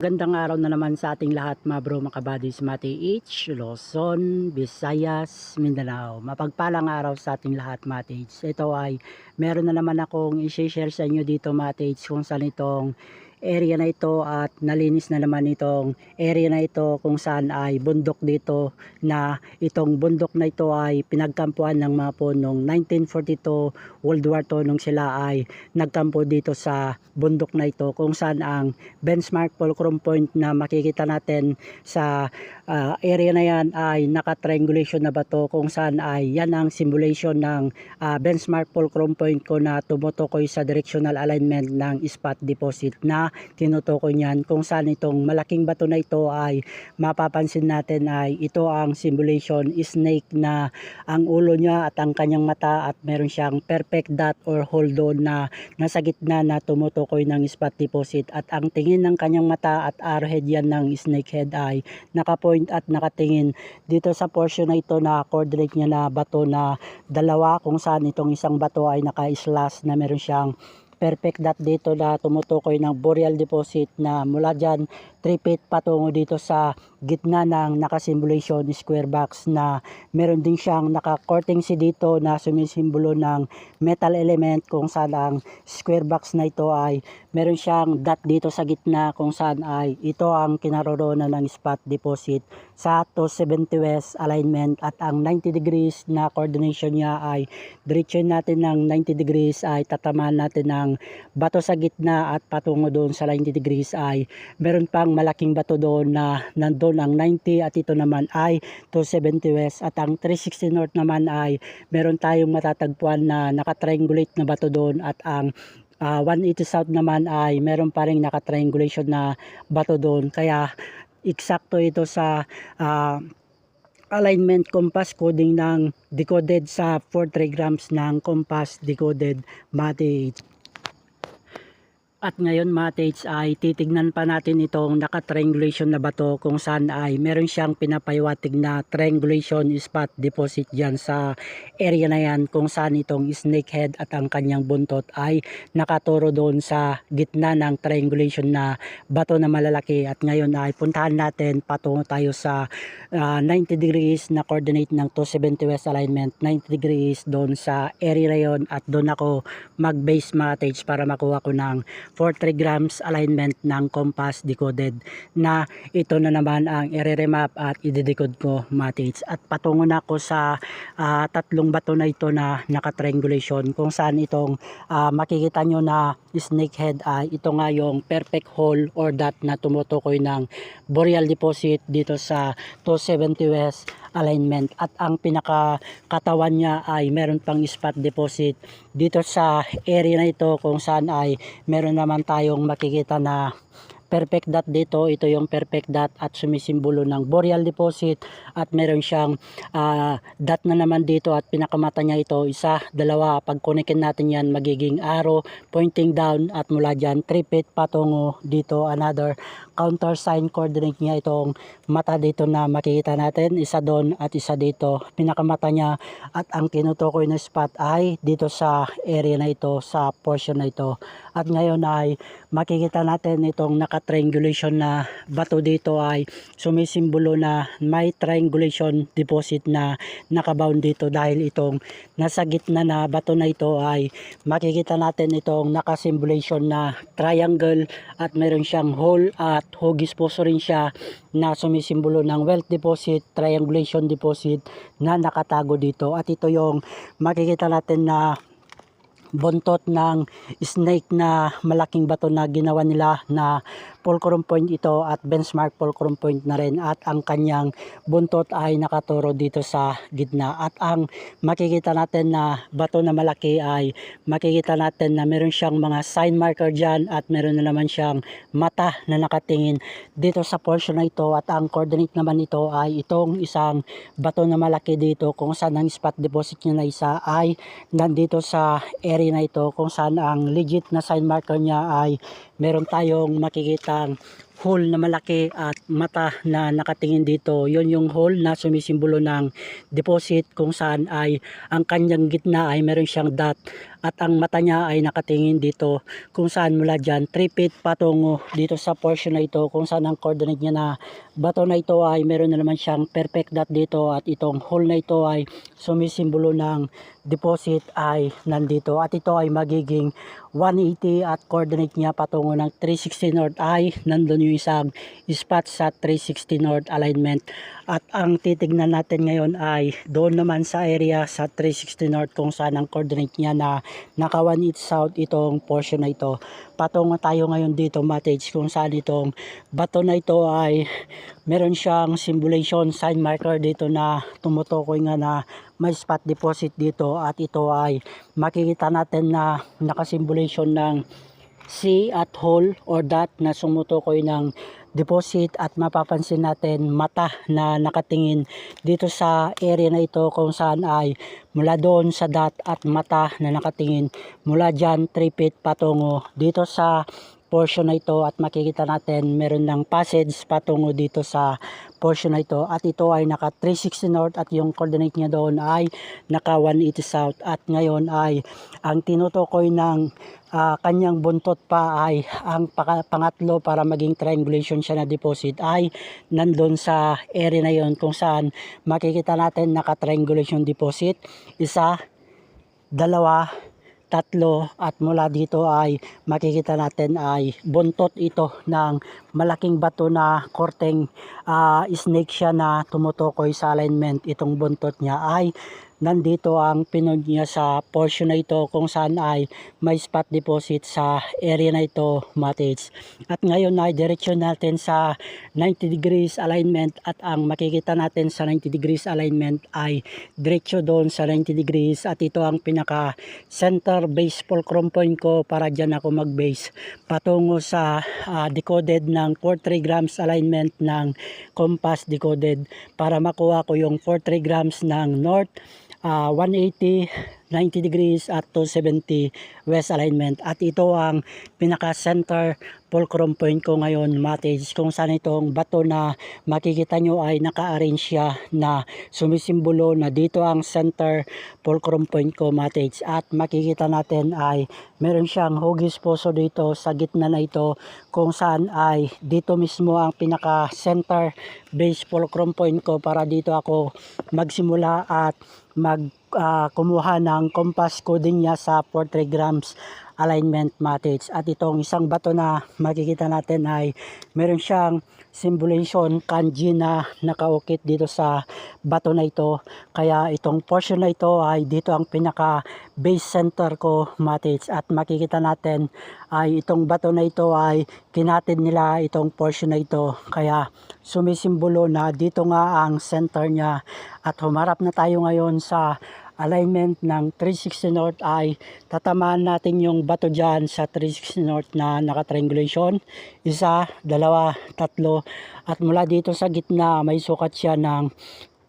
Gandang araw na naman sa ating lahat mga bro, mga kabadis, Mati H, Luzon, Visayas, Mindanao. Mapagpalang araw sa ating lahat, Mati H. Ito ay meron na naman akong i-share sa inyo dito, Mati H, kung saan itong area na ito at nalinis na naman itong area na ito kung saan ay bundok dito, na itong bundok na ito ay pinagkampuan ng mga po noong 1942 World War II nung sila ay nagkampo dito sa bundok na ito, kung saan ang benchmark fulcrum point na makikita natin sa area na yan ay naka-triangulation na bato, kung saan ay yan ang simulation ng benchmark fulcrum point ko na tumutukoy sa directional alignment ng spot deposit na tinutukoy niyan, kung saan itong malaking bato na ito ay mapapansin natin ay ito ang simulation snake na ang ulo niya at ang kanyang mata, at meron siyang perfect dot or hole doon na nasa gitna na tumutukoy ng spot deposit, at ang tingin ng kanyang mata at arrowhead yan ng snake head ay nakapoint at nakatingin dito sa portion na ito na coordinate niya na bato na dalawa, kung saan itong isang bato ay naka-slash na meron siyang perfect dot dito na tumutukoy ng boreal deposit, na mula dyan 3 feet patungo dito sa gitna ng nakasimulation square box, na meron din siyang naka-courting C dito na sumisimbolo ng metal element, kung saan ang square box na ito ay meron siyang dot dito sa gitna, kung saan ay ito ang kinaroroonan ng spot deposit sa 270 west alignment, at ang 90 degrees na coordination niya ay diretso natin ng 90 degrees ay tatamaan natin ng bato sa gitna, at patungo doon sa 90 degrees ay meron pang malaking bato doon na nandoon ang 90, at ito naman ay 270 west, at ang 360 north naman ay meron tayong matatagpuan na nakatriangulate na bato doon, at ang 180 south naman ay meron pa rin nakatriangulation na bato doon. Kaya eksakto ito sa alignment compass coding ng decoded sa 4 trigrams ng compass decoded Mati. At ngayon, Mates, ay titignan pa natin itong naka-triangulation na bato, kung saan ay meron siyang pinapaywatig na triangulation spot deposit dyan sa area na yan, kung saan itong snake head at ang kanyang buntot ay nakaturo doon sa gitna ng triangulation na bato na malalaki. At ngayon ay puntahan natin, patungo tayo sa 90 degrees na coordinate ng 270 west alignment, 90 degrees doon sa area na yun, at doon ako mag-base, Mates, para makuha ko ng 4 trigrams alignment ng compass decoded, na ito na naman ang i-remap at i-decode ko, Mates. At patungo na ako sa tatlong bato na ito na naka-triangulation, kung saan itong makikita nyo na snake head ay ito nga yung perfect hole or dot na tumutukoy ng boreal deposit dito sa 270 west alignment, at ang pinakakatawan niya ay meron pang spot deposit dito sa area na ito, kung saan ay meron naman tayong makikita na perfect dot dito. Ito yung perfect dot at sumisimbolo ng boreal deposit, at meron siyang dot na naman dito, at pinakamata niya ito isa, dalawa. Pag kunikin natin yan, magiging arrow pointing down, at mula dyan 3 feet patungo dito another counter sign coordinate niya itong mata dito na makikita natin, isa doon at isa dito, pinakamata niya, at ang tinutukoy na spot ay dito sa area na ito, sa portion na ito. At ngayon ay makikita natin itong naka-triangulation na bato dito ay sumisimbolo na may triangulation deposit na nakabound dito, dahil itong nasa gitna na bato na ito ay makikita natin itong naka-simulation na triangle, at meron siyang hole at hugis puso rin siya na sumisimbolo ng wealth deposit, triangulation deposit na nakatago dito. At ito yung makikita natin na buntot ng snake na malaking bato na ginawa nila na fulcrum point ito, at benchmark fulcrum point na rin, at ang kanyang buntot ay nakaturo dito sa gitna. At ang makikita natin na bato na malaki ay makikita natin na meron siyang mga sign marker dyan, at meron na naman siyang mata na nakatingin dito sa portion na ito, at ang coordinate naman ito ay itong isang bato na malaki dito, kung saan ang spot deposit niya na isa ay nandito sa area na ito, kung saan ang legit na sign marker niya ay meron tayong makikitang hole na malaki at mata na nakatingin dito. Yun yung hole na sumisimbolo ng deposit, kung saan ay ang kanyang gitna ay meron siyang dot at ang mata niya ay nakatingin dito, kung saan mula dyan 3 feet patungo dito sa portion na ito, kung saan ang coordinate niya na bato na ito ay meron na naman siyang perfect dot dito, at itong hole na ito ay sumisimbolo ng deposit ay nandito, at ito ay magiging 180 at coordinate niya patungo ng 360 north ay nandun yung isang spot sa 360 north alignment. At ang titignan natin ngayon ay doon naman sa area sa 360 north, kung saan ang coordinate niya na naka 180 south itong portion na ito. Patungo tayo ngayon dito, Matage, kung saan itong bato na ito ay meron siyang symbolization sign marker dito na tumutukoy nga na may spot deposit dito, at ito ay makikita natin na nakasimbolation ng C at hole or dot na sumutukoy ng deposit, at mapapansin natin mata na nakatingin dito sa area na ito, kung saan ay mula doon sa dot at mata na nakatingin mula dyan 3 feet patungo dito sa portion na ito, at makikita natin meron ng passage patungo dito sa portion na ito, at ito ay naka 360 north at yung coordinate niya doon ay naka 180 south. At ngayon ay ang tinutukoy ng kanyang buntot pa ay ang pangatlo para maging triangulation siya na deposit ay nandun sa area na yon, kung saan makikita natin naka triangulation deposit, isa, dalawa, tatlo, at mula dito ay makikita natin ay buntot ito ng malaking bato na korteng snake siya na tumutukoy sa alignment. Itong buntot niya ay nandito ang pinod niya sa portion na ito, kung saan ay may spot deposit sa area na ito, Matage. At ngayon ay diretsyon natin sa 90 degrees alignment, at ang makikita natin sa 90 degrees alignment ay diretsyo doon sa 90 degrees, at ito ang pinaka center base fulcrum point ko para dyan ako mag base patungo sa decoded ng 43 grams alignment ng compass decoded, para makuha ko yung 43 grams ng north, 180, 90 degrees at 270 west alignment. At ito ang pinaka center fulcrum point ko ngayon, Matage, kung saan itong bato na makikita nyo ay naka-arrange siya na sumisimbolo na dito ang center fulcrum point ko, Matage. At makikita natin ay meron siyang hugis poso dito sa gitna na ito, kung saan ay dito mismo ang pinaka center base fulcrum point ko para dito ako magsimula at kumuha ng compass coding niya sa 43 grams alignment, Matage. At itong isang bato na makikita natin ay meron siyang symbolization kanji na nakaukit dito sa bato na ito, kaya itong portion na ito ay dito ang pinaka base center ko, Matage. At makikita natin ay itong bato na ito ay kinatid nila itong portion na ito, kaya sumisimbolo na dito nga ang center niya. At humarap na tayo ngayon sa alignment ng 360 north, ay tatamaan natin yung bato dyan sa 360 north na naka-triangulation, isa, dalawa, tatlo, at mula dito sa gitna may sukat siya ng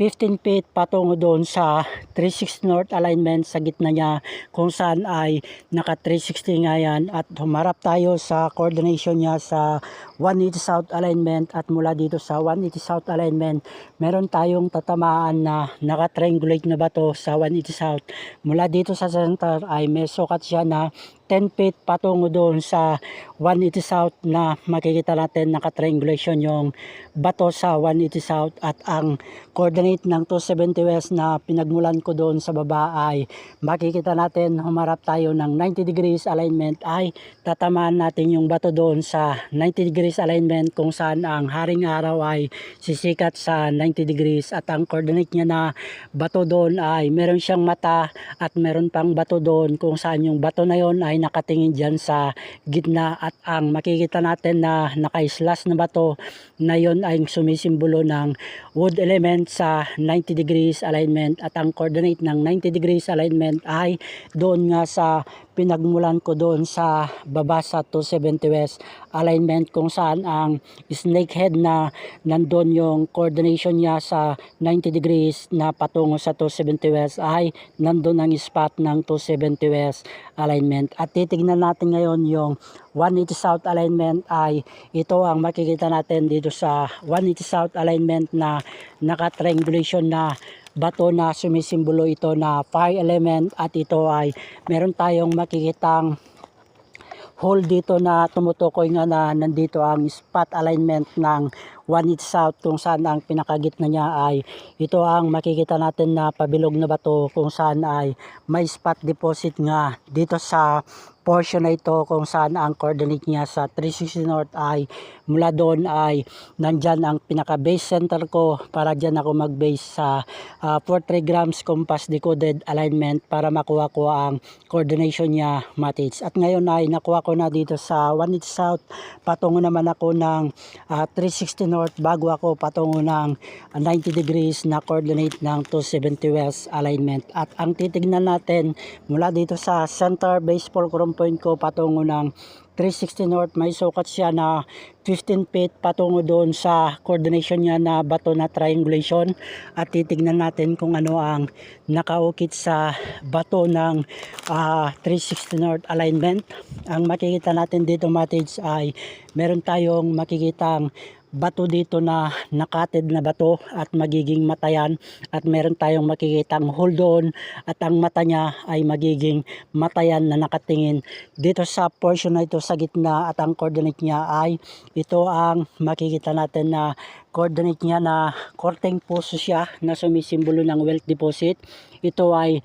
15 feet patungo doon sa 360 north alignment sa gitna niya, kung saan ay naka 360 nga yan. At humarap tayo sa coordination niya sa 180 south alignment, at mula dito sa 180 south alignment meron tayong tatamaan na naka triangulate na bato sa 180 south. Mula dito sa center ay may sukat siya na 10 feet patungo doon sa 180 south na makikita natin naka-triangulation yung bato sa 180 south. At ang coordinate ng 270 west na pinagmulan ko doon sa baba ay makikita natin humarap tayo ng 90 degrees alignment, ay tatamaan natin yung bato doon sa 90 degrees alignment, kung saan ang haring araw ay sisikat sa 90 degrees. At ang coordinate niya na bato doon ay meron siyang mata at meron pang bato doon, kung saan yung bato na yon ay nakatingin dyan sa gitna. At ang makikita natin na naka-slash na bato na yon ay sumisimbolo ng wood element sa 90 degrees alignment. At ang coordinate ng 90 degrees alignment ay doon nga sa pinagmulan ko doon sa baba sa 270 west alignment, kung saan ang snakehead na nandun yung coordination niya sa 90 degrees na patungo sa 270 west ay nandun ang spot ng 270 west alignment. At titignan natin ngayon yung 180 south alignment. Ay ito ang makikita natin dito sa 180 south alignment na naka-triangulation na bato na sumisimbolo ito na fire element. At ito ay meron tayong makikitang hole dito na tumutukoy nga na nandito ang spot alignment ng 180 south, kung saan ang pinakagitna niya ay ito ang makikita natin na pabilog na bato, kung saan ay may spot deposit nga dito sa portion na ito, kung saan ang coordinate niya sa 360 north ay mula doon ay nandyan ang pinaka base center ko, para dyan ako mag base sa 43 grams compass decoded alignment para makuha ko ang coordination niya, mates. At ngayon ay nakuha ko na dito sa 180 south, patungo naman ako ng 360 north bago ako patungo ng 90 degrees na coordinate ng 270 west alignment. At ang titignan natin mula dito sa center base fulcrum point ko patungo ng 360 north, may sukat siya na 15 feet patungo doon sa coordination niya na bato na triangulation. At titignan natin kung ano ang nakaukit sa bato ng 360 north alignment. Ang makikita natin dito, mates, ay meron tayong makikitang bato dito na nakatid na bato at magiging matayan, at meron tayong makikitang hole doon at ang mata niya ay magiging matayan na nakatingin dito sa portion na ito sa gitna. At ang coordinate niya ay ito ang makikita natin na coordinate niya na korteng puso siya na sumisimbolo ng wealth deposit. Ito ay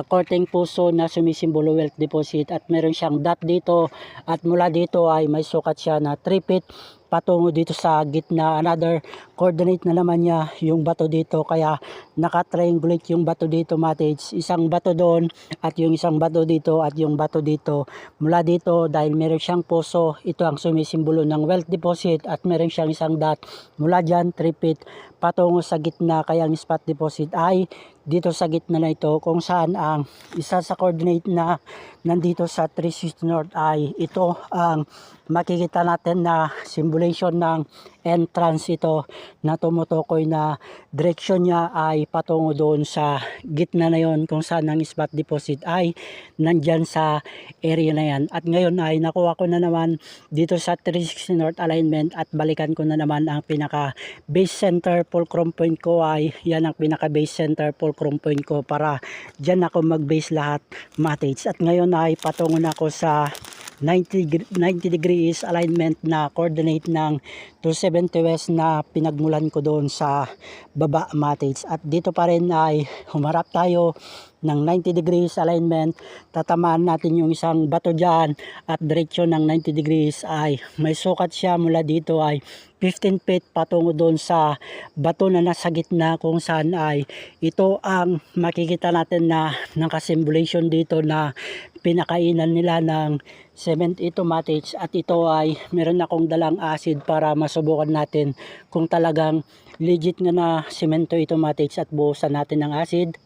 korteng puso na sumisimbolo wealth deposit, at meron siyang dot dito, at mula dito ay may sukat siya na 3 feet patungo dito sa gitna. Another coordinate na naman niya yung bato dito, kaya naka-triangulate yung bato dito, mates. Isang bato doon at yung isang bato dito at yung bato dito. Mula dito, dahil meron siyang puso, ito ang sumisimbolo ng wealth deposit, at meron siyang isang dot mula dyan 3 feet patungo sa gitna, kaya ang spot deposit ay dito sa gitna na ito, kung saan ang isa sa coordinate na nandito sa 360 north ay ito ang makikita natin na symbolization ng entrance, ito na tumutukoy na direction niya ay patungo doon sa gitna na yon, kung saan ang spot deposit ay nandyan sa area na yan. At ngayon ay nakuha ko na naman dito sa 360 north alignment, at balikan ko na naman ang pinaka base center fulcrum point ko. Ay yan ang pinaka base center fulcrum point ko, para dyan ako mag base lahat, mates. At ngayon ay patungo na ako sa 90 degrees alignment na coordinate ng 270 west na pinagmulan ko doon sa baba, mates. At dito pa rin ay humarap tayo ng 90 degrees alignment. Tatamaan natin yung isang bato dyan, at direksyon ng 90 degrees ay may sukat siya mula dito ay 15 feet patungo doon sa bato na nasa gitna, kung saan ay ito ang makikita natin na nakasimbolation dito na pinakainan nila ng cement ito, mates. At ito ay meron akong dalang acid para masubukan natin kung talagang legit nga na semento ito, mates, at buhusan natin ng acid.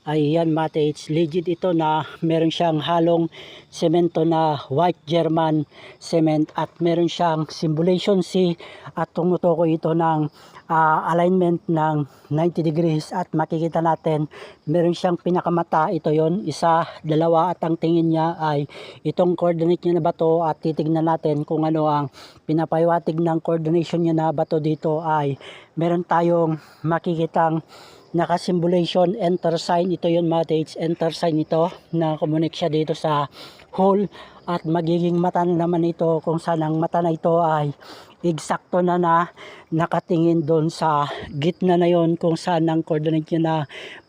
Ay yan, mates, legit ito na meron siyang halong semento na white German cement, at meron siyang symbolization C, at tumutukoy ito ng alignment ng 90 degrees. At makikita natin meron siyang pinakamata, ito yon, isa, dalawa, at ang tingin niya ay itong coordinate niya na bato. At titignan natin kung ano ang pinapahiwatig ng coordination niya na bato dito. Ay meron tayong makikitang naka-symbolization enter sign, ito yun, mates, enter sign ito na connect siya dito sa hole. At magiging mata na naman ito, kung saan ang mata na ito ay eksakto na nakatingin doon sa gitna na yon, kung saan ang coordinate niya na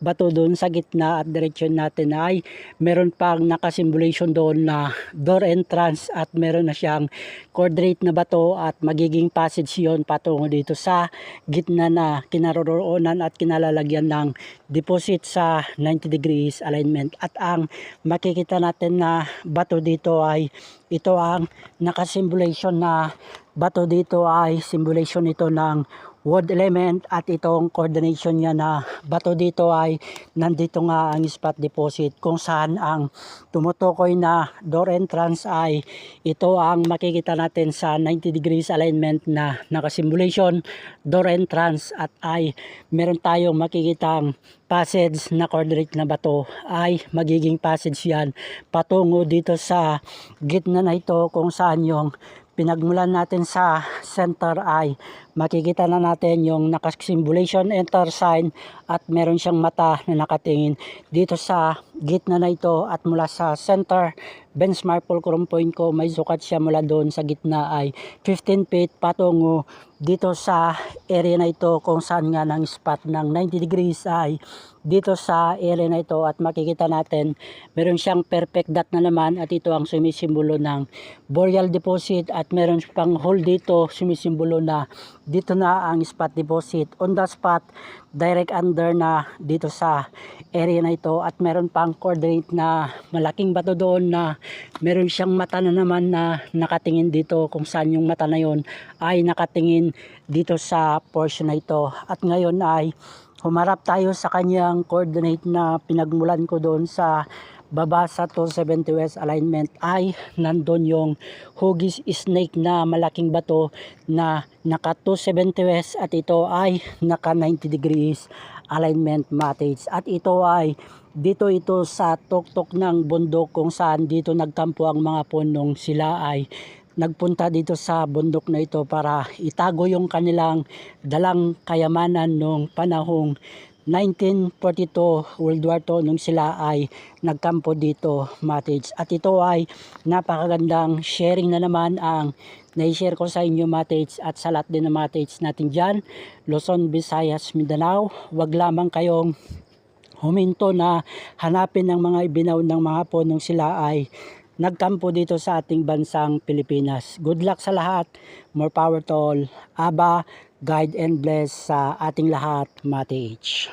bato doon sa gitna. At direction natin ay meron pang nakasimbolation doon na door entrance, at meron na siyang coordinate na bato, at magiging passage yon patungo dito sa gitna na kinaroroonan at kinalalagyan ng deposit sa 90 degrees alignment. At ang makikita natin na bato dito ay ito ang nakasimbolation na bato dito ay simulation ito ng wood element, at itong coordination niya na bato dito ay nandito nga ang spot deposit kung saan ang tumutukoy na door entrance ay ito ang makikita natin sa 90 degrees alignment na nakasimulation door entrance, at ay meron tayong makikitang passage na coordinate na bato ay magiging passage yan patungo dito sa gitna na ito kung saan yung pinagmulan natin sa center ay makikita na natin yung nakasimulation enter sign, at meron siyang mata na nakatingin dito sa gitna na ito, at mula sa center benchmark fulcrum point ko may sukat siya mula doon sa gitna ay 15 feet patungo dito sa area na ito kung saan nga ng spot ng 90 degrees ay dito sa area na ito, at makikita natin meron siyang perfect dot na naman, at ito ang sumisimbolo ng boreal deposit, at meron pang hole dito sumisimbolo na dito na ang spot deposit on the spot direct under na dito sa area na ito, at meron pang coordinate na malaking bato doon na meron siyang mata na naman na nakatingin dito kung saan yung mata na yon ay nakatingin dito sa portion na ito. At ngayon ay humarap tayo sa kanyang coordinate na pinagmulan ko doon sa baba sa 270 west alignment ay nandun yung hugis snake na malaking bato na naka 270 west, at ito ay naka 90 degrees alignment matage, at ito ay dito ito sa tuktok ng bundok kung saan dito nagkampo ang mga punong sila ay nagpunta dito sa bundok na ito para itago yung kanilang dalang kayamanan nung panahong 1942 World War II nung sila ay nagkampo dito matage. At ito ay napakagandang sharing na naman ang na-share ko sa inyo matage, at sa lahat din ng matage natin dyan Luzon, Visayas, Mindanao. Wag lamang kayong huminto na hanapin ng mga ibinaw ng mga punong sila ay nagkampo dito sa ating bansang Pilipinas. Good luck sa lahat. More power to all. Aba, guide and bless sa ating lahat, Mate H.